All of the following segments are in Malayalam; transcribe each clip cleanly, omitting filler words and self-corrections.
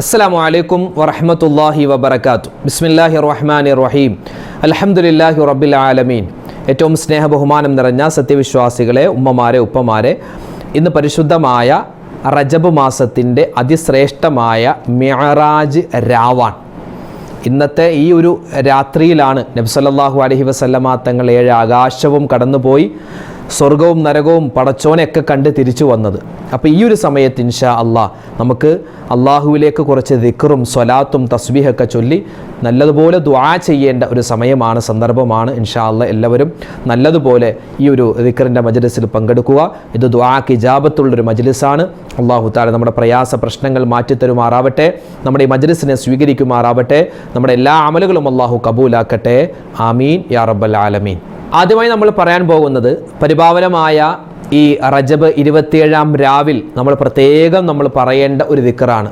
അസ്സലാമു അലൈക്കും വറഹ്മത്തുള്ളാഹി വബറകാതുഹു. ബിസ്മില്ലാഹിർ റഹ്മാനിർ റഹീം. അൽഹംദുലില്ലാഹി റബ്ബിൽ ആലമീൻ. ഏറ്റവും സ്നേഹബഹുമാനം നിറഞ്ഞ സത്യവിശ്വാസികളെ, ഉമ്മമാരെ, ഉപ്പമാരെ, ഇന്ന് പരിശുദ്ധമായ റജബ് മാസത്തിൻ്റെ അതിശ്രേഷ്ഠമായ മിഅ്റാജ് രാവാണ്. ഇന്നത്തെ ഈ ഒരു രാത്രിയിലാണ് നബി സല്ലല്ലാഹു അലൈഹി വസല്ലമ തങ്ങൾ 7 ആകാശവും കടന്നുപോയി സ്വർഗവും നരകവും പടച്ചോനെയൊക്കെ കണ്ട് തിരിച്ചു വന്നത്. അപ്പോൾ ഈ ഒരു സമയത്ത് ഇൻഷാ അള്ളാഹ് നമുക്ക് അള്ളാഹുവിലേക്ക് കുറച്ച് ദിക്റും സ്വലാത്തും തസ്ബീഹൊക്കെ ചൊല്ലി നല്ലതുപോലെ ദുആ ചെയ്യേണ്ട ഒരു സമയമാണ്, സന്ദർഭമാണ്. ഇൻഷാ അള്ളാഹ് എല്ലാവരും നല്ലതുപോലെ ഈ ഒരു ദിക്റിൻ്റെ മജ്ലിസിൽ പങ്കെടുക്കുക. ഇത് ദുആക്ക് ഇജാബത്തുള്ളൊരു മജ്ലിസാണ്. അള്ളാഹു തആല നമ്മുടെ പ്രയാസ പ്രശ്നങ്ങൾ മാറ്റിത്തരുമാറാവട്ടെ, നമ്മുടെ ഈ മജ്ലിസിനെ സ്വീകരിക്കുമാറാവട്ടെ, നമ്മുടെ എല്ലാ അമലുകളും അള്ളാഹു കബൂലാക്കട്ടെ. ആമീൻ യാ റബ്ബൽ ആലമീൻ. ആദ്യമായി നമ്മൾ പറയാൻ പോകുന്നത് പരിപാവനമായ ഈ റജബ് 27-ാം രാവിൽ നമ്മൾ പ്രത്യേകം നമ്മൾ പറയേണ്ട ഒരു ദിക്റാണ്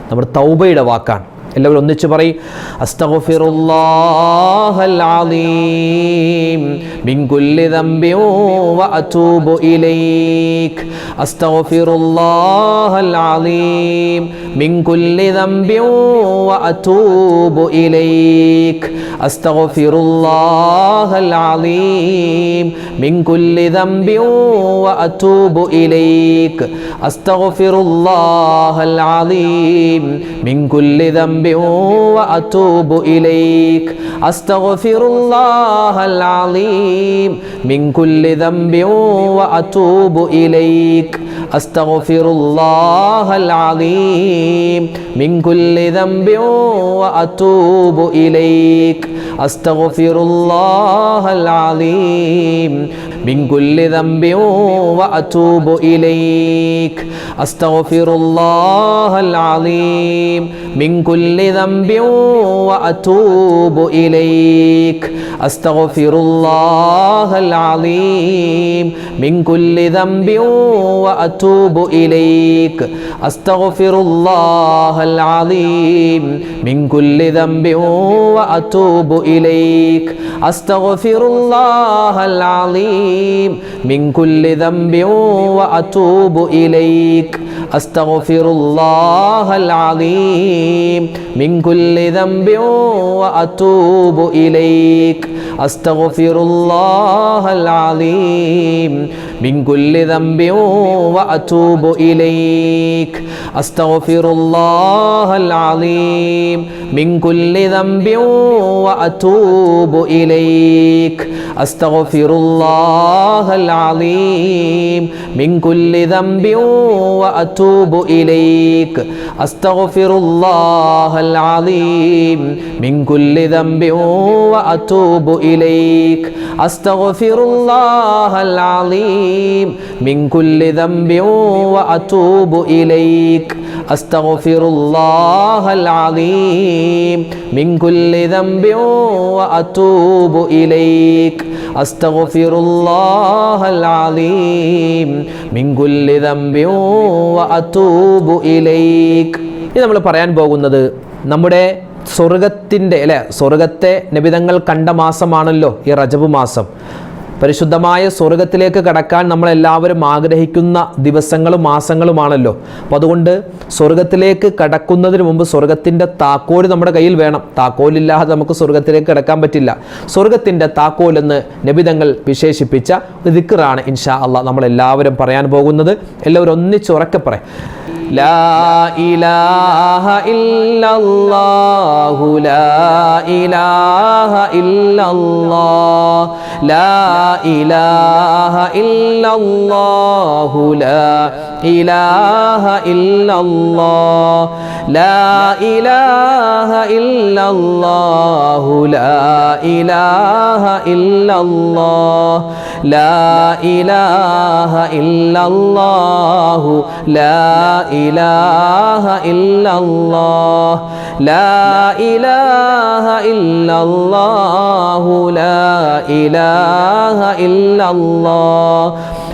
നമ്മുടെ തൗബയുടെ വാക്കാണ്. എല്ലാവരും ഒന്നിച്ച് പറയും, അസ്തഗ്ഫിറുല്ലാഹൽ അലീം മിൻ കുല്ലി ദംബിൻ വഅതൂബു ഇലൈക്. അസ്തഗ്ഫിറുല്ലാഹൽ അലീം മിൻ കുല്ലി ദംബിൻ വഅതൂബു ഇലൈക്. അസ്തഗ്ഫിറുല്ലാഹൽ അലീം മിൻ കുല്ലി ദംബിൻ വഅതൂബു ഇലൈക്. അസ്തഗ്ഫിറുല്ലാഹൽ അലീം മിൻ കുല്ലി ദംബിൻ وأتوب إليك. أستغفر الله العظيم من كل ذنب وأتوب إليك. أستغفر الله العظيم من كل ذنب وأتوب إليك. أستغفر الله العظيم من كل ذنب وأتوب إليك. أستغفر الله العظيم من كل ذنب وأتوب إليك. أستغفر الله العظيم من كل ذنب وأتوب إليك. أستغفر الله العظيم من كل ذنب وأتوب إليك. أستغفر الله العظيم من كل ذنب وأتوب إليك. أستغفر الله العظيم من كل ذنب وأتوب إليك. أستغفر الله العظيم من كل ذنب وأتوب إليك. أستغفر الله العظيم من كل ذنب وأتوب إليك. أستغفر الله العظيم من كل ذنب وأتوب إليك. أستغفر الله العظيم من كل ذنب وأتوب إليك. أستغفر الله العظيم من كل ذنب وأتوب إليك. أستغفر الله العظيم من كل ذنب وأتوب إليك. أستغفر الله العظيم من كل ذنب وأتوب إليك. ഇത് നമ്മൾ പറയാൻ പോകുന്നത് നമ്മുടെ സ്വർഗത്തെ നബിതങ്ങൾ കണ്ട മാസമാണല്ലോ ഈ റജബ് മാസം. പരിശുദ്ധമായ സ്വർഗത്തിലേക്ക് കടക്കാൻ നമ്മളെല്ലാവരും ആഗ്രഹിക്കുന്ന ദിവസങ്ങളും മാസങ്ങളുമാണല്ലോ. അപ്പോൾ അതുകൊണ്ട് സ്വർഗത്തിലേക്ക് കടക്കുന്നതിന് മുമ്പ് സ്വർഗത്തിൻ്റെ താക്കോൽ നമ്മുടെ കയ്യിൽ വേണം. താക്കോലില്ലാതെ നമുക്ക് സ്വർഗത്തിലേക്ക് കടക്കാൻ പറ്റില്ല. സ്വർഗത്തിൻ്റെ താക്കോൽ എന്ന് നബിതങ്ങൾ വിശേഷിപ്പിച്ച ദിക്റാണ് ഇൻഷാ അള്ളാഹ് നമ്മളെല്ലാവരും പറയാൻ പോകുന്നത്. എല്ലാവരും ഒന്നിച്ചുറക്കെ പറയാം. ലാ ഇലാഹ ഇല്ലല്ലാഹു ലാ ഇലാഹ ഇല്ലല്ലാഹ് ലാ ഇലാഹ ഇല്ലല്ലാഹു ലാ ഇലാഹ ഇല്ലല്ലാഹ് ലാ ഇലാഹ ഇല്ലല്ലാഹു ലാ ഇലാഹ ഇല്ലല്ലാഹ് ലാ ഇലാഹ ഇല്ലല്ലാഹു ലാ ഇലാഹ ഇല്ലല്ലാഹ് ലാ ഇലാഹ ഇല്ലല്ലാഹു ലാ ഇലാഹ ഇല്ലല്ലാഹ്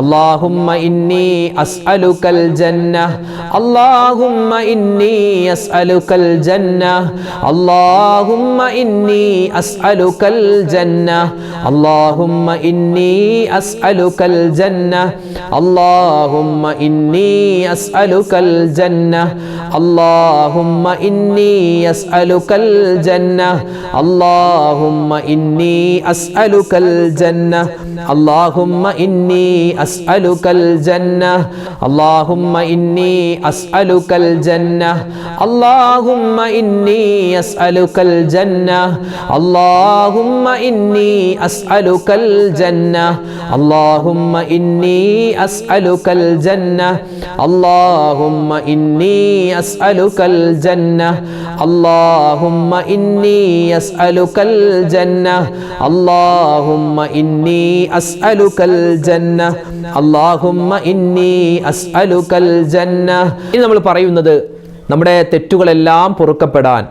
اللهم إني أسألك الجنة اللهم إني أسألك الجنة اللهم إني أسألك الجنة اللهم إني أسألك الجنة اللهم إني أسألك الجنة اللهم إني أسألك الجنة اللهم إني أسألك الجنة اللهم إني أسألك الجنة اللهم إني أسألك الجنة اللهم إني أسألك الجنة اللهم إني أسألك الجنة اللهم إني أسألك الجنة اللهم إني أسألك الجنة اللهم إني أسألك الجنة اللهم إني أسألك الجنة اللهم إني أسألك الجنة. ഇനി നമ്മൾ പറയുന്നത് നമ്മുടെ തെറ്റുകളെല്ലാം പൊറുക്കപ്പെടാൻ,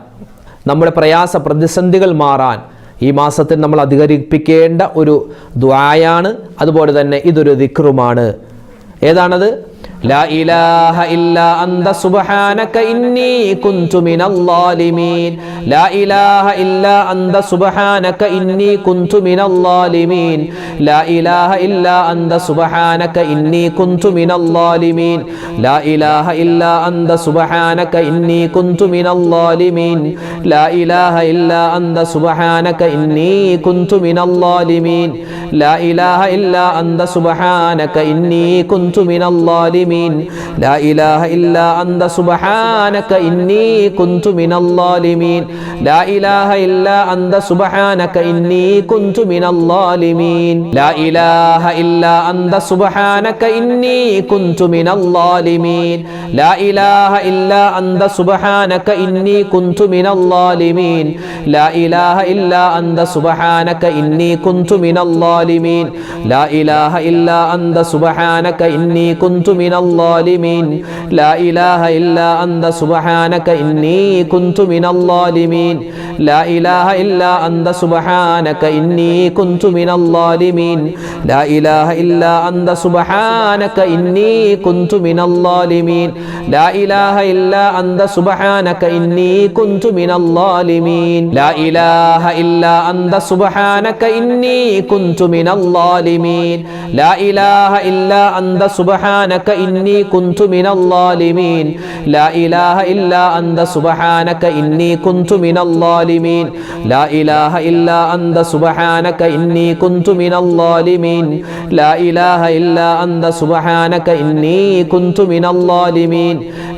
നമ്മുടെ പ്രയാസ പ്രതിസന്ധികൾ മാറാൻ ഈ മാസത്തിൽ നമ്മൾ അധികരിപ്പിക്കേണ്ട ഒരു ദുആയാണ്. അതുപോലെ തന്നെ ഇതൊരു ദിക്റുമാണ്. ഏതാണത്? لا إله إلا أنت سبحانك إني كنت من الظالمين لا إله إلا أنت سبحانك إني كنت من الظالمين لا إله إلا أنت سبحانك إني كنت من الظالمين لا إله إلا أنت سبحانك إني كنت من الظالمين لا إله إلا أنت سبحانك إني كنت من الظالمين لا إله إلا أنت سبحانك إني كنت من الظالمين لا إله إلا أنت سبحانك إني كنت من الظالمين لا إله إلا أنت سبحانك إني كنت من الظالمين لا إله إلا أنت سبحانك إني كنت من الظالمين لا إله إلا أنت سبحانك إني كنت من الظالمين لا إله إلا أنت سبحانك إني كنت من الظالمين لا إله إلا أنت سبحانك إني كنت من الظالمين لا إله إلا أنت سبحانك إني كنت من الظالمين لا إله إلا أنت سبحانك إني كنت من الظالمين لا إله إلا أنت سبحانك إني كنت من الظالمين لا إله إلا أنت سبحانك إني كنت من الظالمين لا إله إلا أنت سبحانك إني كنت من الظالمين لا إله إلا أنت سبحانك إني كنت من الظالمين لا إله إلا أنت سبحانك إني كنت من الظالمين لا إله إلا أنت سبحانك إني كنت من الظالمين لا إله إلا أنت سبحانك إني كنت من الظالمين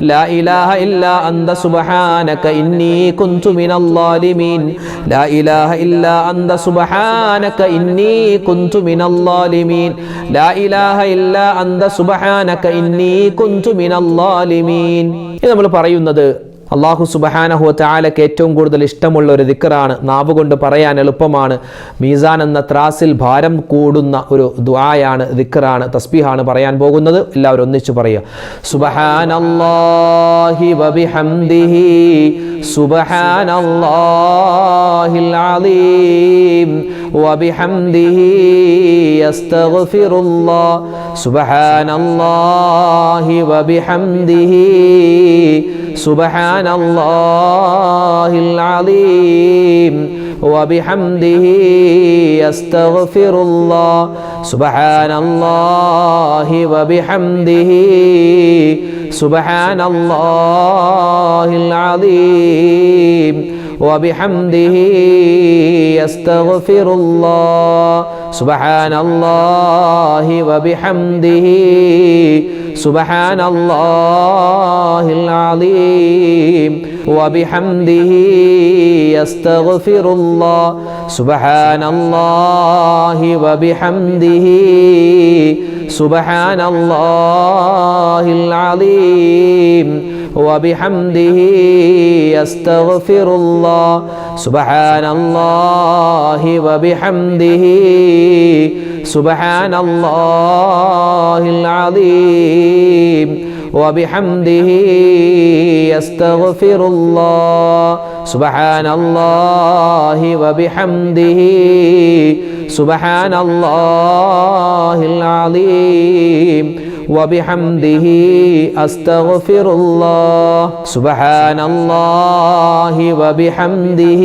لا إله إلا أنت سبحانك إني كنت من الظالمين لا إله إلا أنت سبحانك إني كنت من الظالمين لا إله إلا أنت سبحانك إني كنت من الظالمين. ഇത് നമ്മൾ പറയുന്നത് അല്ലാഹു സുബ്ഹാനഹു വ തആലക്ക് ഏറ്റവും കൂടുതൽ ഇഷ്ടമുള്ള ഒരു ദിക്റാണ്. നാവ് കൊണ്ട് പറയാൻ എളുപ്പമാണ്. മീസാൻ എന്ന ത്രാസിൽ ഭാരം കൂടുന്ന ഒരു ദുആയാണ്, ദിക്റാണ്, തസ്ബീഹാണ് പറയാൻ പോകുന്നത്. എല്ലാവരും ഒന്നിച്ചു പറയുക. സുബ്ഹാനല്ലാഹി വ ബിഹംദിഹി സുബ്ഹാനല്ലാഹിൽ അലീം വ ബിഹംദിഹി അസ്തഗ്ഫിറുല്ലാഹ് സുബ്ഹാനല്ലാഹി വ ബിഹംദിഹി سبحان الله العظيم وبحمده أستغفر الله سبحان الله وبحمده سبحان الله العظيم وبحمده أستغفر الله سبحان الله وبحمده سبحان الله العظيم وبحمده أستغفر الله سبحان الله وبحمده سبحان الله العظيم وبحمده أستغفر الله سبحان الله وبحمده سبحان الله العظيم وبحمده أستغفر الله سبحان الله وبحمده سبحان الله العظيم وبحمده أستغفر الله سبحان الله وبحمده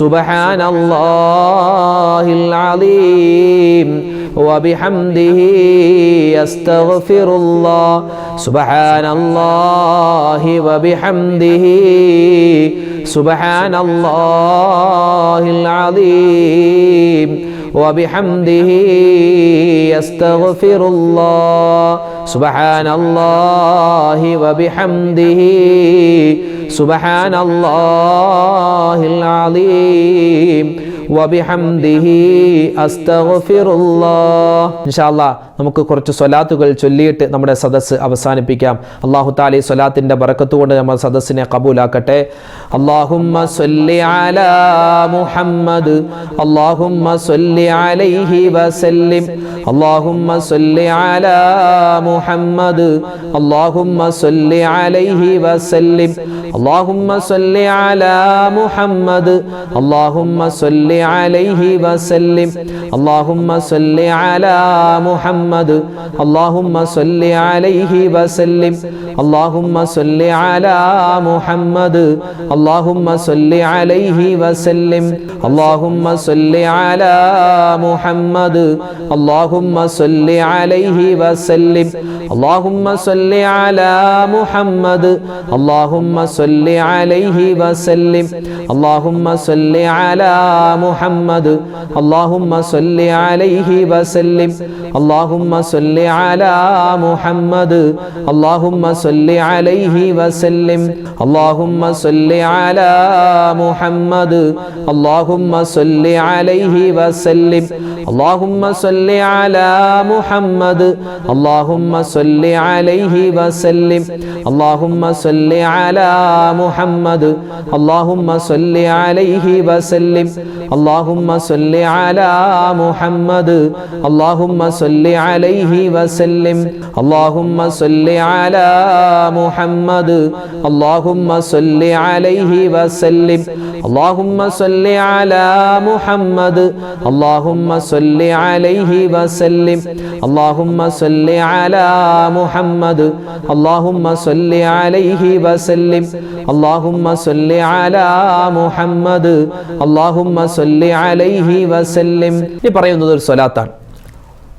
سبحان الله العظيم وبحمده أستغفر الله سبحان الله وبحمده سبحان الله العظيم وبحمده أستغفر الله سبحان الله وبحمده سبحان الله العظيم وبحمده أستغفر الله ഇൻഷാ അല്ലാഹ് നമുക്ക് കുറച്ച് സ്വലാത്തുകൾ ചൊല്ലിയിട്ട് നമ്മുടെ സദസ്സ് അവസാനിപ്പിക്കാം. അല്ലാഹു തആല ഈ സ്വലാത്തിന്റെ ബറക്കത്ത് കൊണ്ട് നമ്മുടെ സദസ്സിനെ ഖബൂലാക്കട്ടെ. അല്ലാഹുമ്മ സ്വല്ലി അലാ മുഹമ്മദ് അല്ലാഹുമ്മ സ്വല്ലി അലൈഹി വസല്ലിം അല്ലാഹുമ്മ സ്വല്ലി അലാ മുഹമ്മദ് അല്ലാഹുമ്മ സ്വല്ലി അലൈഹി വസല്ലിം അല്ലാഹുമ്മ സ്വല്ലി അലാ മുഹമ്മദ് അല്ലാഹുമ്മ സ്വല്ലി അലൈഹി വസല്ലിം അല്ലാഹുമ്മ സ്വല്ലി അലാ മുഹമ്മദ് അല്ലാഹുമ്മ സ്വല്ലി അലൈഹി വസല്ലിം അല്ലാഹുമ്മ സ്വല്ലി അലാ മുഹമ്മദ് അല്ലാഹുമ്മ സ്വല്ലി അലൈഹി വസല്ലിം അല്ലാഹുമ്മ സ്വല്ലി അലാ മുഹമ്മദ് അല്ലാഹുമ്മ സ്വല്ലി അലൈഹി വസല്ലിം അല്ലാഹുമ്മ സ്വല്ലി അലാ മുഹമ്മദ് അല്ലാഹുമ്മ സ്വല്ലി അലൈഹി വസല്ലിം അല്ലാഹുമ്മ സ്വല്ലി അലാ മുഹമ്മദ് അല്ലാഹുമ്മ സ്വല്ലി അലൈഹി വസല്ലിം അല്ലാഹുമ്മ സ്വല്ലി അലാ മുഹമ്മദ് അല്ലാഹുമ്മ സ്വല്ലി അലൈഹി വസല്ലിം അല്ലാഹുമ്മ സ്വല്ലി അലാ മുഹമ്മദ് അല്ലാഹുമ്മ സ്വല്ലി അലൈഹി വസല്ലിം അല്ലാഹുമ്മ സ്വല്ലി അലാ മുഹമ്മദ് അല്ലാഹുമ്മ സ്വല്ലി അലൈഹി വസല്ലിം അല്ലാഹുമ്മ സ്വല്ലി അലാ മുഹമ്മദ് അല്ലാഹുമ്മ സ്വല്ലി അലൈഹി വസല്ലിം അല്ലാഹുമ്മ സ്വല്ലി അലാ മുഹമ്മദ് അല്ലാഹുമ്മ സ്വല്ലി അലൈഹി വസല്ലിം അല്ലാഹുമ്മ സ്വല്ലി അലാ മുഹമ്മദ് അല്ലാഹുമ്മ സ്വല്ലി അലൈഹി വസല്ലിം അല്ലാഹുമ്മ സ്വല്ലി അലാ മുഹമ്മദ് അല്ലാഹുമ്മ സ്വല്ലി അലൈഹി വസല്ലിം അല്ലാഹുമ്മ സ്വല്ലി അലാ മുഹമ്മദ് അല്ലാഹുമ്മ സ്വല്ലി അലൈഹി വസല്ലിം അല്ലാഹുമ്മ സ്വല്ലി അലാ മുഹമ്മദ് അല്ലാഹുമ്മ സ്വല്ലി അലൈഹി വസല്ലിം. ഈ പറയുന്നത് ഒരു സ്വലാത്താണ്.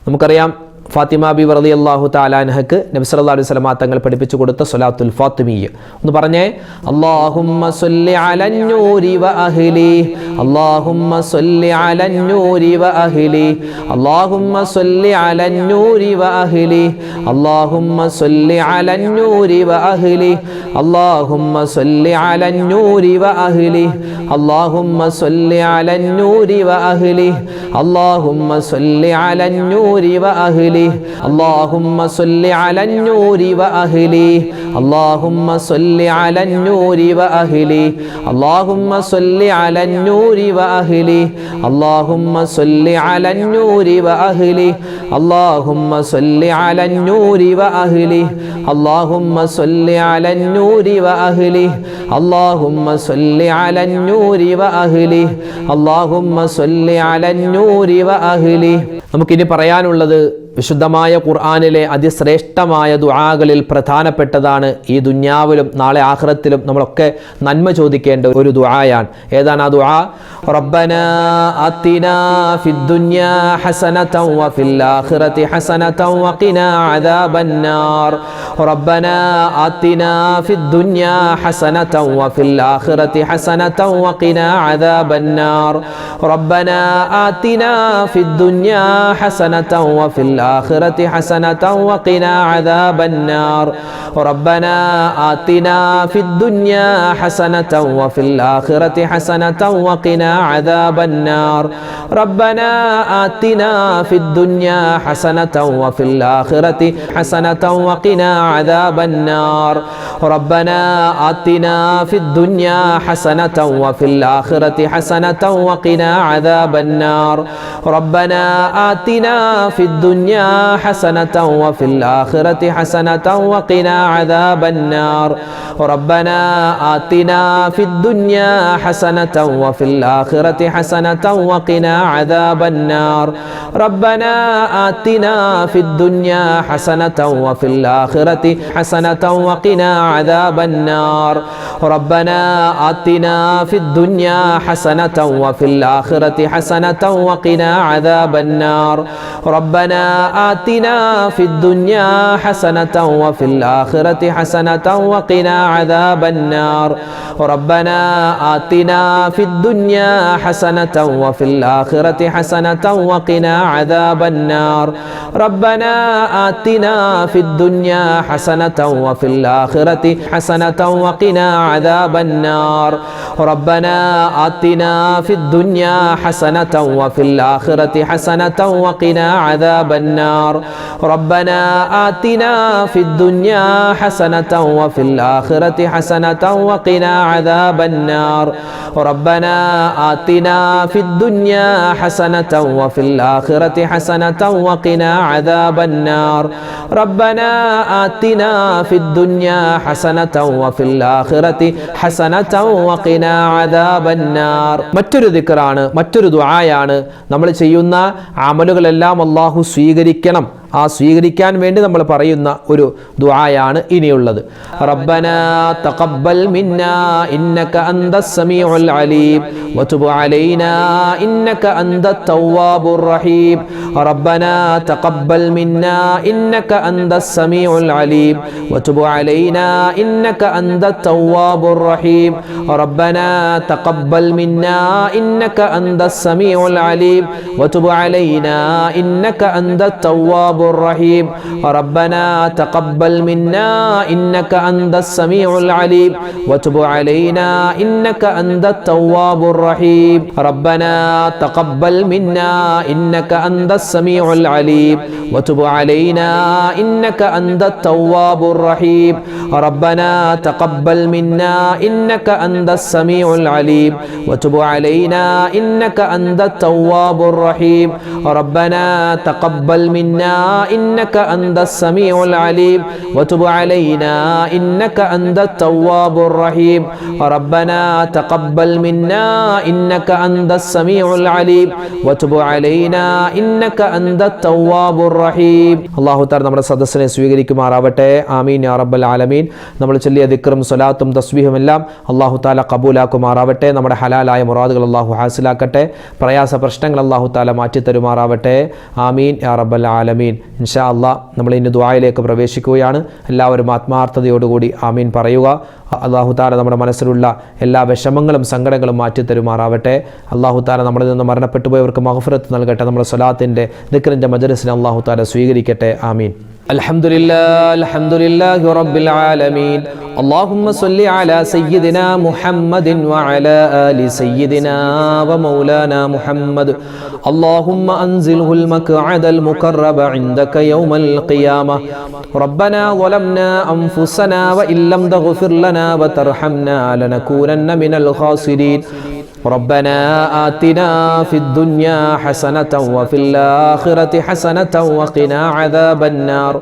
നമുക്കറിയാം ഫാത്തിമ ബി റളിയല്ലാഹു തആല അൻഹക്ക് നബി സല്ലല്ലാഹു അലൈഹി വസല്ലം തങ്ങൾ പഠിപ്പിച്ചു കൊടുത്ത സ്വലാത്തുൽ ഫാത്തിമിയ്യ ഒന്ന് പറഞ്ഞേ. അല്ലാഹുമ്മ സ്വല്ലി അലൻ നൂരി വ അഹ്ലി അല്ലാഹുമ്മ സ്വല്ലി അലൻ നൂരി വ അഹ്ലി അല്ലാഹുമ്മ സ്വല്ലി അലൻ നൂരി വ അഹ്ലി അല്ലാഹുമ്മ സ്വല്ലി അലൻ നൂരി വ അഹ്ലി അല്ലാഹുമ്മ സ്വല്ലി അലൻ നൂരി വ അഹ്ലി അല്ലാഹുമ്മ സ്വല്ലി അലൻ നൂരി വ അഹ്ലി അല്ലാഹുമ്മ സ്വല്ലി അലൻ നൂരി വ അഹ്ലി اللهم صل على النور وأهله اللهم صل على النور وأهله اللهم صل على النور وأهله اللهم صل على النور وأهله اللهم صل على النور وأهله اللهم صل على النور وأهله اللهم صل على النور وأهله اللهم صل على النور وأهله. നമുക്കിനി പറയാനുള്ളത് വിശുദ്ധമായ ഖുർആനിലെ അതിശ്രേഷ്ഠമായ ദുആകളിൽ പ്രധാനപ്പെട്ടതാണ്. ഈ ദുനിയാവിലും നാളെ ആഖിറത്തിലും നമ്മളൊക്കെ നന്മ ചോദിക്കേണ്ട ഒരു ദുആയാണ്. ഏതാണ് ആ ദുആ? റബ്ബനാ ആതിനാ ഫിദ്ദുനിയാ ഹസനതൻ വഫിൽ ആഖിറതി ഹസനതൻ വഖിനാ അദാബന്നാർ. റബ്ബനാ ആതിനാ ഫിദ്ദുനിയാ ഹസനതൻ വഫിൽ ആഖിറതി ഹസനതൻ വഖിനാ അദാബന്നാർ. റബ്ബനാ ആതിനാ ഫിദ്ദുനിയാ ഹസനതൻ വഫിൽ الآخرة حسنة وقنا عذاب النار ربنا آتنا في الدنيا حسنة وفي الآخرة حسنة وقنا عذاب النار ربنا آتنا في الدنيا حسنة وفي الآخرة حسنة وقنا عذاب النار ربنا آتنا في الدنيا حسنة وفي الآخرة حسنة وقنا عذاب النار ربنا آتنا في الدنيا الدنيا حسنة وفي الآخرة حسنة وقنا عذاب النار ربنا آتنا في الدنيا حسنة وفي الآخرة حسنة وقنا عذاب النار ربنا آتنا في الدنيا حسنة وفي الآخرة حسنة وقنا عذاب النار ربنا آتنا في الدنيا حسنة وفي الآخرة حسنة وقنا عذاب النار ربنا آتنا في الدنيا حسنة وفي الآخرة حسنة وقنا عذاب النار ربنا آتنا في الدنيا حسنة وفي الآخرة حسنة وقنا عذاب النار ربنا آتنا في الدنيا حسنة وفي الآخرة حسنة وقنا عذاب النار ربنا آتنا في الدنيا حسنة وفي الآخرة حسنة وقنا عذاب النار ربنا آتنا في الدنيا حسنة وفي الآخرة حسنة وقنا عذاب النار ربنا آتنا في الدنيا حسنة وفي الآخرة حسنة وقنا عذاب النار ربنا آتنا في الدنيا حسنة وفي الآخرة حسنة وقنا عذاب النار മറ്റൊരു ദിക്റാണ്, മറ്റൊരു ദുആയാണ്. നമ്മൾ ചെയ്യുന്ന അമലുകളെല്ലാം അല്ലാഹു സ്വീകരിക്കണം. ആ സ്വീകരിക്കാൻ വേണ്ടി നമ്മൾ പറയുന്ന ഒരു ദുആയാണ് ഇനിയുള്ളത്. റബ്ബനാ തഖബ്ബൽ മിന്നാ ഇന്നക അന്തസ് സമീഉൽ അലീം വതുബ് അലൈനാ ഇന്നക അന്തത് തവ്വാബുർ റഹീം റബ്ബനാ തഖബ്ബൽ മിന്നാ ഇന്നക അന്തസ് സമീഉൽ അലീം വതുബ് അലൈനാ ഇന്നക അന്തത് തവ്വാബുർ റഹീം റബ്ബനാ തഖബ്ബൽ മിന്നാ ഇന്നക അന്തസ് സമീഉൽ അലീം വതുബ് അലൈനാ ഇന്നക അന്തത് തവ്വാബുർ الرحيم ربنا تقبل منا إنك أنت السميع العليم وتب علينا إنك أنت التواب الرحيم ربنا تقبل منا إنك أنت السميع العليم وتب علينا إنك أنت التواب الرحيم ربنا تقبل منا إنك أنت السميع العليم وتب علينا إنك أنت التواب الرحيم ربنا تقبل منا إنك أنت السميع العليم وتب علينا إنك أنت التواب الرحيم ربنا تقبل منا إنك أنت السميع العليم وتب علينا إنك أنت التواب الرحيم الله تعالى നമ്മുടെ സദസ്സിനെ സ്വീകരിക്കുമാറാവട്ടെ. ആമീൻ യാ റബ്ബൽ ആലമീൻ. നമ്മൾ ചൊല്ലിയ ദിക്റും സ്വലാത്തും തസ്ബീഹും എല്ലാം അല്ലാഹു തആല കബൂലാക്കുമാറാവട്ടെ. നമ്മുടെ ഹലാലായ മുറാദുകൾ അല്ലാഹു ഹാസിലാക്കട്ടെ. പ്രയാസ പ്രശ്നങ്ങൾ അല്ലാഹു തആല മാറ്റി തരുമാറാവട്ടെ. ആമീൻ യാ റബ്ബൽ ആലമീൻ. ഇൻഷാ അല്ലാഹ് നമ്മൾ ഇന്ന് ദുആയിലേക്ക് പ്രവേശിക്കുകയാണ്. എല്ലാവരും ആത്മാർത്ഥതയോടുകൂടി ആമീൻ പറയുക. അല്ലാഹു തആല നമ്മുടെ മനസ്സിലുള്ള എല്ലാ വിഷമങ്ങളും സങ്കടങ്ങളും മാറ്റി തരുമാറാവട്ടെ. അല്ലാഹു തആല നമ്മളിൽ നിന്ന് മരണപ്പെട്ടു പോയവർക്ക് മഗ്ഫിറത്ത് നൽകട്ടെ. നമ്മുടെ സ്വലാത്തിൻ്റെ ദിക്റിൻ്റെ മജ്‌ലിസിനെ അല്ലാഹു തആല സ്വീകരിക്കട്ടെ. ആമീൻ. അൽഹംദുലില്ലാഹി റബ്ബിൽ ആലമീൻ. اللهم صل على سيدنا محمد وعلى آل سيدنا ومولانا محمد. اللهم أنزله المقعد المقرب عندك يوم القيامة. ربنا ظلمنا أنفسنا وإن لم تغفر لنا وترحمنا لنكونن من الخاسرين. ربنا آتنا في الدنيا حسنة وفي الآخرة حسنة وقنا عذاب النار.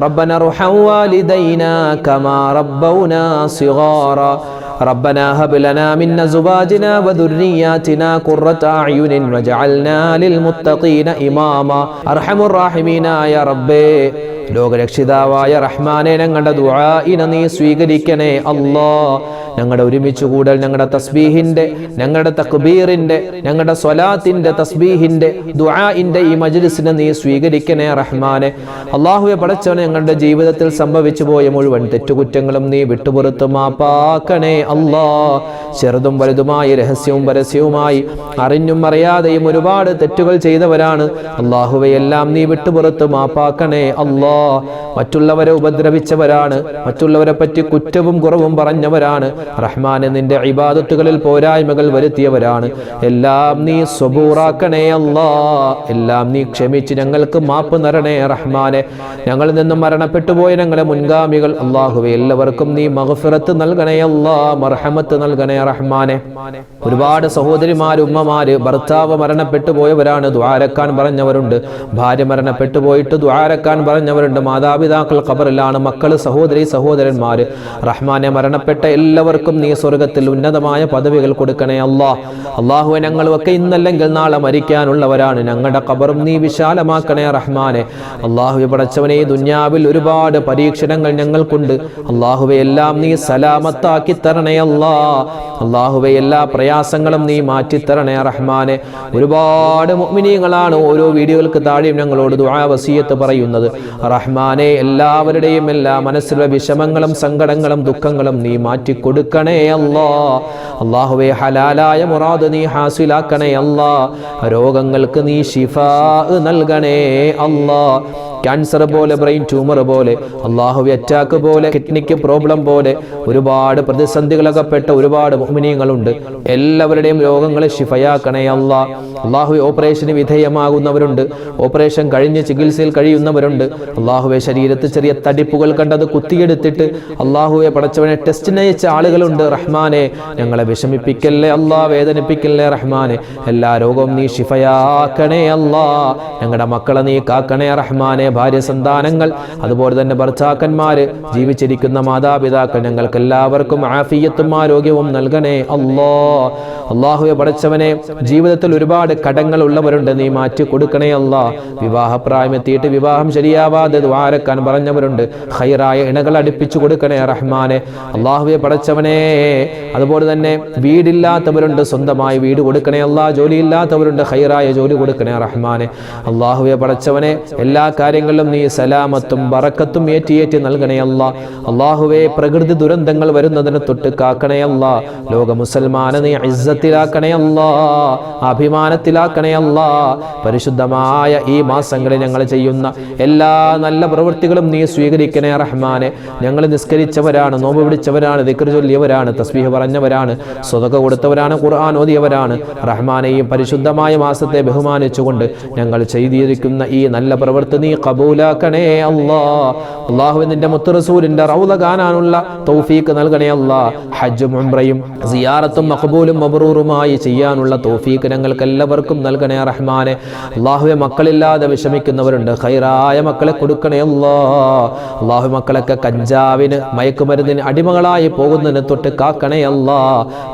ربنا ارحم والدينا كما ربونا صغارا. ربنا هب لنا من أزواجنا وذرياتنا قرة أعين واجعلنا للمتقين إماما. أرحم الراحمين يا ربي. ലോകരക്ഷിതാവായ റഹ്മാനെ, ഞങ്ങളുടെ ദുആഇനെ നീ സ്വീകരിക്കണേ അല്ലാ. ഞങ്ങളുടെ ഒരുമിച്ച് കൂടൽ, ഞങ്ങളുടെ തസ്ബീഹിൻ്റെ, ഞങ്ങളുടെ തക്ബീറിൻ്റെ, ഞങ്ങളുടെ സ്വലാത്തിൻ്റെ, തസ്ബീഹിൻ്റെ, ദുആഇൻ്റെ ഈ മജ്‌ലിസിനെ നീ സ്വീകരിക്കണേ റഹ്മാനെ. അല്ലാഹുവേ പടച്ചവനെ, ഞങ്ങളുടെ ജീവിതത്തിൽ സംഭവിച്ചു പോയ മുഴുവൻ തെറ്റുകുറ്റങ്ങളും നീ വിട്ടുപുറത്ത് മാപ്പാക്കണേ അല്ലാ. ചെറുതും വലുതുമായി, രഹസ്യവും പരസ്യവുമായി, അറിഞ്ഞും അറിയാതെയും ഒരുപാട് തെറ്റുകൾ ചെയ്തവരാണ്. അല്ലാഹുവേ എല്ലാം നീ വിട്ടുപുറത്ത് മാപ്പാക്കണേ അല്ലാ. മറ്റുള്ളവരെ ഉപദ്രവിച്ചവരാണ്, മറ്റുള്ളവരെ പറ്റി കുറ്റവും കുറവും പറഞ്ഞവരാണ്. റഹ്മാനെ, നിന്റെ ഇബാദത്തുകളിൽ പോരായ്മകൾ വരുത്തിയവരാണ്. എല്ലാം നീ സ്വബൂറാക്കണേ അല്ലാ, എല്ലാം നീ ക്ഷമിച്ച് ഞങ്ങൾക്ക് മാപ്പ് തരണേ റഹ്മാനെ. ഞങ്ങളിൽ നിന്നും മരണപ്പെട്ടു പോയ ഞങ്ങളെ മുൻഗാമികൾ അല്ലാഹുവേ, എല്ലാവർക്കും നീ മഗ്ഫിറത്ത് നൽകണേ അല്ലാ, മർഹമത്ത് നൽകണേ റഹ്മാനെ. ഒരുപാട് സഹോദരിമാര്, ഉമ്മമാര്, ഭർത്താവ് മരണപ്പെട്ടു പോയവരാണ്, ദുആരക്കാൻ പറഞ്ഞവരുണ്ട്. ഭാര്യ മരണപ്പെട്ടു പോയിട്ട് ദുആരക്കാൻ പറഞ്ഞവരുണ്ട്. മാതാപിതാക്കൾ ഖബറിലാണ്, മക്കള്, സഹോദരി സഹോദരന്മാര്. റഹ്മാനെ, മരണപ്പെട്ട എല്ലാവർക്കും നീ സ്വർഗത്തിൽ ഉന്നതമായ പദവികൾ കൊടുക്കണേ അല്ലാ. അല്ലാഹുവേ, ഞങ്ങളൊക്കെ ഇന്നല്ലെങ്കിൽ നാളെ മരിക്കാനുള്ളവരാണ്. ഞങ്ങളുടെ ഖബറും നീ വിശാലമാക്കണേ റഹ്മാനെ. അല്ലാഹുവേ പടച്ചവനെ, ദുനിയാവിൽ ഒരുപാട് പരീക്ഷണങ്ങൾ ഞങ്ങൾക്കുണ്ട്. അല്ലാഹുവേ, എല്ലാം നീ സലാമത്താക്കി തരണേ അല്ലാ. അല്ലാഹുവേ, എല്ലാ പ്രയാസങ്ങളും നീ മാറ്റിത്തരണേ റഹ്മാനെ. ഒരുപാട് മുഅ്മിനീങ്ങളാണ് ഓരോ വീഡിയോകൾക്ക് താഴെയും ഞങ്ങളോട് ദുആ വസിയത്ത് പറയുന്നത്. റഹ്മാനെ, എല്ലാവരുടെയും എല്ലാ മനസ്സിലുള്ള വിഷമങ്ങളും സങ്കടങ്ങളും ദുഃഖങ്ങളും നീ മാറ്റി കൊടുക്കണേ അല്ലാ. അല്ലാഹുവേ, ഹലാലായ മുറാദ് നീ ഹാസിലാക്കണേ അല്ലാ. രോഗങ്ങൾക്ക് നീ ശിഫാ നൽകണേ അല്ലാ. ക്യാൻസർ പോലെ, ബ്രെയിൻ ട്യൂമർ പോലെ, അല്ലാഹുവേ അറ്റാക്ക് പോലെ, കിഡ്നിക്ക് പ്രോബ്ലം പോലെ ഒരുപാട് പ്രതിസന്ധികളകപ്പെട്ട ഒരുപാട് മുഅ്മിനീങ്ങളുണ്ട്. എല്ലാവരുടെയും രോഗങ്ങളെ ശിഫയാക്കണേ അല്ലാ. അല്ലാഹുവേ, ഓപ്പറേഷന് വിധേയമാകുന്നവരുണ്ട്, ഓപ്പറേഷൻ കഴിഞ്ഞ് ചികിത്സയിൽ കഴിയുന്നവരുണ്ട്. അല്ലാഹുവേ, ശരീരത്തിൽ ചെറിയ തടിപ്പുകൾ കണ്ടത് കുത്തിയെടുത്തിട്ട് അല്ലാഹുവേ പടച്ചവനെ ടെസ്റ്റിന് അയച്ച ആളുകളുണ്ട്. റഹ്മാനെ, ഞങ്ങളെ വിഷമിപ്പിക്കല്ലേ അല്ലാ, വേദനിപ്പിക്കല്ലേ റഹ്മാനെ. എല്ലാ രോഗവും നീ ശിഫയാക്കണേ അല്ലാ. ഞങ്ങളുടെ മക്കളെ നീ കാക്കണേ റഹ്മാനെ. ഭാര്യ, സന്താനങ്ങൾ, അതുപോലെ തന്നെ ഭർത്താക്കന്മാര്, ജീവിച്ചിരിക്കുന്ന മാതാപിതാക്കൾ, ഞങ്ങൾക്ക് എല്ലാവർക്കും ആഫിയത്തും ആരോഗ്യവും നൽകണേ അല്ലാ. അല്ലാഹുവേ പടച്ചവനെ, ജീവിതത്തിൽ ഒരുപാട് കടങ്ങൾ ഉള്ളവരുണ്ട്, നീ മാറ്റി കൊടുക്കണേ അല്ലാ. വിവാഹപ്രായം എത്തിയിട്ട് വിവാഹം ശരിയാവാതെ ദ്വാരക്കാൻ പറഞ്ഞവരുണ്ട്, ഖൈറായ ഇണകൾ അടുപ്പിച്ചു കൊടുക്കണേ റഹ്മാനെ. അല്ലാഹുവേ പടച്ചവനെ, അതുപോലെ തന്നെ വീടില്ലാത്തവരുണ്ട്, സ്വന്തമായി വീട് കൊടുക്കണേ അല്ലാ. ജോലിയില്ലാത്തവരുണ്ട്, ഖൈറായ ജോലി കൊടുക്കണേ റഹ്മാനെ. അല്ലാഹുവേ പടച്ചവനെ, എല്ലാ കാര്യങ്ങളിലും നീ സലാമത്തും ബറക്കത്തും ഏറ്റി നൽകണേ അല്ലാ. അല്ലാഹുവേ, പ്രകൃതി ദുരന്തങ്ങൾ വരുന്നതിന് തൊട്ട് കാക്കണേ അല്ലാ. ലോക മുസൽമാനെ നീ ഇസ്സത്തിലാക്കണേ അല്ലാ, അഭിമാനത്തിലാക്കണേ അല്ലാ. പരിശുദ്ധമായ ഈ മാസങ്ങളിൽ ഞങ്ങൾ ചെയ്യുന്ന എല്ലാ നല്ല പ്രവൃത്തികളും നീ സ്വീകരിക്കണേ റഹ്മാനെ. ഞങ്ങൾ നിസ്കരിച്ചവരാണ്, നോമ്പ് പിടിച്ചവരാണ്, ദിക്ർ ചൊല്ലിയവരാണ്, തസ്ബീഹ് പറഞ്ഞവരാണ്, സ്വതക കൊടുത്തവരാണ്, ഖുർആൻ ഓതിയവരാണ്. റഹ്മാനെ, ഈ പരിശുദ്ധമായ മാസത്തെ ബഹുമാനിച്ചുകൊണ്ട് ഞങ്ങൾ ചെയ്തിരിക്കുന്ന ഈ നല്ല പ്രവൃത്തി നീ ഖബൂലാക്കണേ അല്ലാ. അല്ലാഹുവേ, നിന്റെ മുത്ത് റസൂലിന്റെ റൗള കാണാനുള്ള തൗഫീഖ് നൽകണേ അല്ലാ. ഹജ്ജും ഉംറയും സിയാറത്തും മഖബൂലും മബ്റൂറുമായി ചെയ്യാനുള്ള തൗഫീഖ് ഞങ്ങൾക്ക് എല്ലാവർക്കും നൽകണേ റഹ്മാനെ. അല്ലാഹുവേ, മക്കളില്ലാതെ വിഷമിക്കുന്നവരുണ്ട്, ഖൈറായ മക്കളെ കൊടുക്കണേ അല്ലാ. അല്ലാഹുവേ, മക്കളൊക്കെ കഞ്ചാവിന്, മയക്കുമരുന്നിന് അടിമകളായി പോകുന്നതിന് തൊട്ട് കാക്കണേ അല്ലാ.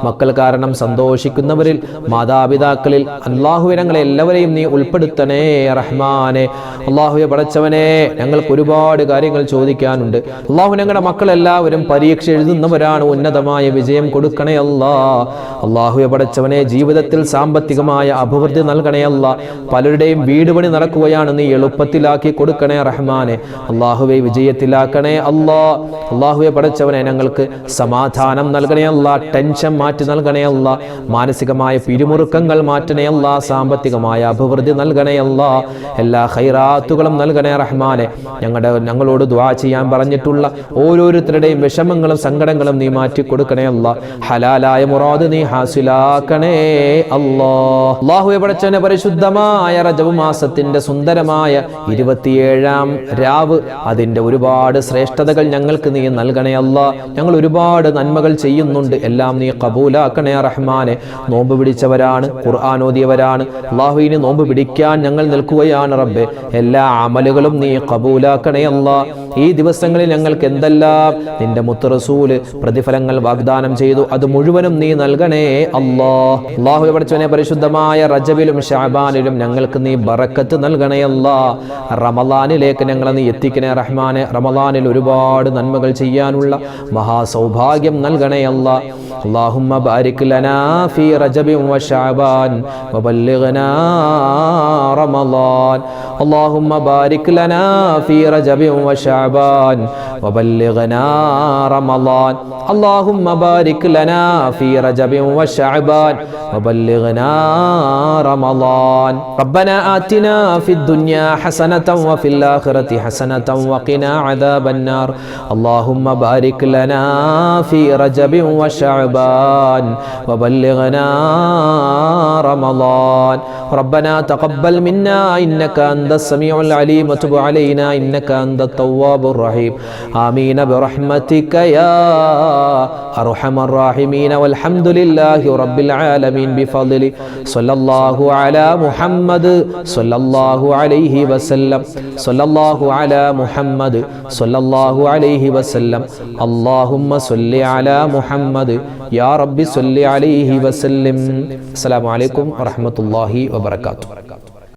മക്കൾ കാരണം സന്തോഷിക്കുന്നവരിൽ, മാതാപിതാക്കളിൽ അല്ലാഹുവേ ഞങ്ങളെ എല്ലാവരെയും നീ ഉൾപ്പെടുത്തണേ റഹ്മാനെ. അല്ലാഹുവേ പടച്ചവനെ, ഞങ്ങൾക്ക് ഒരുപാട് കാര്യങ്ങൾ ചോദിക്കാനുണ്ട്. അല്ലാഹു, ഞങ്ങളുടെ മക്കളെല്ലാവരും പരീക്ഷ എഴുതുന്നവരാണ്, ഉന്നതമായ വിജയം കൊടുക്കണേ അല്ലാ. അല്ലാഹുവേ പടച്ചവനെ, ജീവിതത്തിൽ സാമ്പത്തികമായ അഭിവൃദ്ധി നൽകണേ അല്ലാ. പലരുടെയും വീട് പണി നടക്കുകയാണ്, നീ എളുപ്പത്തിലാക്കി കൊടുക്കണേ റഹ്മാനെ. അല്ലാഹുവേ, വിജയത്തിലാക്കണേ അല്ലാ. അല്ലാഹുവേ പടച്ചവനെ, ഞങ്ങൾക്ക് സമാധാനം നൽകണേ അല്ലാ, ടെൻഷൻ മാറ്റി നൽകണേ അല്ലാ, മാനസികമായ പിരിമുറുക്കങ്ങൾ മാറ്റണേ അല്ലാ, സാമ്പത്തികമായ അഭിവൃദ്ധി നൽകണേ അല്ലാ, എല്ലാ ഖൈറാത്തുകളും നൽകണേ റഹ്മാനെ. ഞങ്ങളോട് ദുആ ചെയ്യാൻ പറഞ്ഞിട്ടുള്ള ഓരോരുത്തരുടെയും വിഷമങ്ങളും സങ്കടങ്ങളും നീ മാറ്റി കൊടുക്കണേ അല്ലാ. ഹലാലായ മുറാദ് നീ ഹാസിലാക്കണേ അല്ലാ. അല്ലാഹുവേ പടച്ചവനെ, പരിശുദ്ധമായ റജബ് മാസത്തിന്റെ സുന്ദരമായ 27-ാം രാവ്, അതിന്റെ ഒരുപാട് ശ്രേഷ്ഠതകൾ ഞങ്ങൾക്ക് നീ നൽകണേ അല്ലാ. ഞങ്ങൾ ഒരുപാട് നന്മകൾ ചെയ്യുന്നുണ്ട്, എല്ലാം നീ ഖബൂലാക്കണേ റഹ്മാനെ. നോമ്പ് പിടിച്ചവരാണ്, ഖുർആൻ ഓതിയവരാണ്. അല്ലാഹുവിനെ നോമ്പ് പിടിക്കാൻ ഞങ്ങൾ നിൽക്കുകയാണ് റബ്ബേ. എല്ലാ അമലുകളും നീ ഖബൂലാക്കണേ അല്ലാ. ഈ ദിവസങ്ങളിൽ ഞങ്ങൾക്ക് എന്തെല്ലാം നിന്റെ മുത്ത് റസൂല് പ്രതിഫലങ്ങൾ വാഗ്ദാനം ചെയ്തു, അത് മുഴുവനും നീ നൽകണേ അല്ലാ. അല്ലാഹുവേ പടച്ചവനെ, പരിശുദ്ധമായ റജബിലും ശഅബാനിലും ഞങ്ങൾക്ക് നീ ബറക്കത്ത് നൽകണേ അല്ലാ. റമളാനിലേക്ക് ഞങ്ങളെ നീ എത്തിക്കണേ റഹ്മാനെ. റമളാനിൽ ഒരുപാട് നന്മകൾ ചെയ്യാനുള്ള മഹാസൗഭാഗ്യം നൽകണേ അല്ലാ. اللهم بارك لنا في رجب وشعبان وبلغنا رمضان اللهم بارك لنا في رجب وشعبان وبلغنا رمضان اللهم بارك لنا في رجب وشعبان وبلغنا رمضان ربنا آتنا في الدنيا حسنة وفي الآخرة حسنة وقنا عذاب النار اللهم بارك لنا في رجب وشعبان وبلغنا رمضان ربنا تقبل منا إنك أنت السميع العليم وتب علينا إنك أنت التواب الرحيم آمين برحمتك يا أرحم الراحمين والحمد لله رب العالمين بفضله صلى الله على محمد صلى الله عليه وسلم صلى الله على محمد صلى الله عليه وسلم اللهم صل على محمد يا رب صل عليه وسلم السلام عليكم ورحمة الله وبركاته